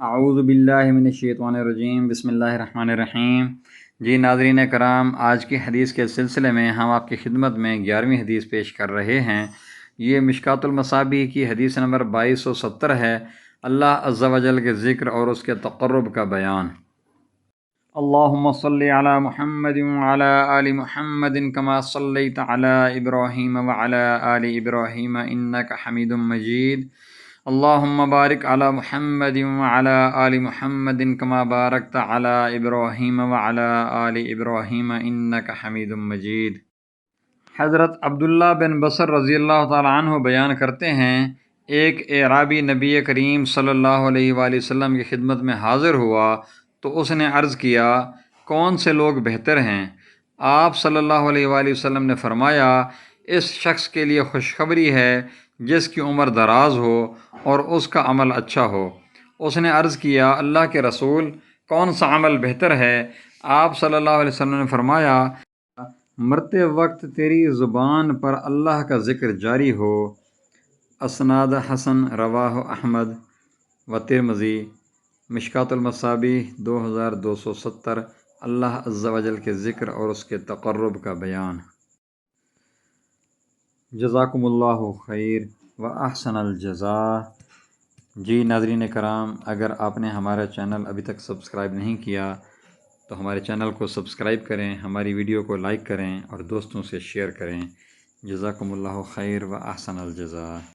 اعوذ باللہ من الشیطان الرجیم، بسم اللہ الرحمن الرحیم۔ جی ناظرین کرام، آج کی حدیث کے سلسلے میں ہم آپ کی خدمت میں 11ویں حدیث پیش کر رہے ہیں۔ یہ مشکوٰۃ المصابیح کی حدیث نمبر 2270 ہے۔ اللہ عز و جل کے ذکر اور اس کے تقرب کا بیان۔ اللہم صلی علی محمد وعلی آل محمد کما صلیت علی ابراہیم وعلی آل ابراہیم انک حمید مجید۔ اللہم بارک علی محمد وعلی آل محمد کما بارکت علی ابراہیم وعلی آل ابراہیم انک حمید مجید۔ حضرت عبداللہ بن بصر رضی اللہ تعالی عنہ بیان کرتے ہیں، ایک اعرابی نبی کریم صلی اللہ علیہ وآلہ وسلم کی خدمت میں حاضر ہوا تو اس نے عرض کیا، کون سے لوگ بہتر ہیں؟ آپ صلی اللہ علیہ وآلہ وسلم نے فرمایا، اس شخص کے لیے خوشخبری ہے جس کی عمر دراز ہو اور اس کا عمل اچھا ہو۔ اس نے عرض کیا، اللہ کے رسول، کون سا عمل بہتر ہے؟ آپ صلی اللہ علیہ وسلم نے فرمایا، مرتے وقت تیری زبان پر اللہ کا ذکر جاری ہو۔ اسناد حسن، رواہ احمد و ترمذی۔ مشکوٰۃ المصابیح 2270۔ اللہ عز و جل کے ذکر اور اس کے تقرب کا بیان۔ جزاکم اللہ خیر و احسن الجزاء۔ جی ناظرین کرام، اگر آپ نے ہمارا چینل ابھی تک سبسکرائب نہیں کیا تو ہمارے چینل کو سبسکرائب کریں، ہماری ویڈیو کو لائک کریں اور دوستوں سے شیئر کریں۔ جزاکم اللہ خیر و احسن الجزاء۔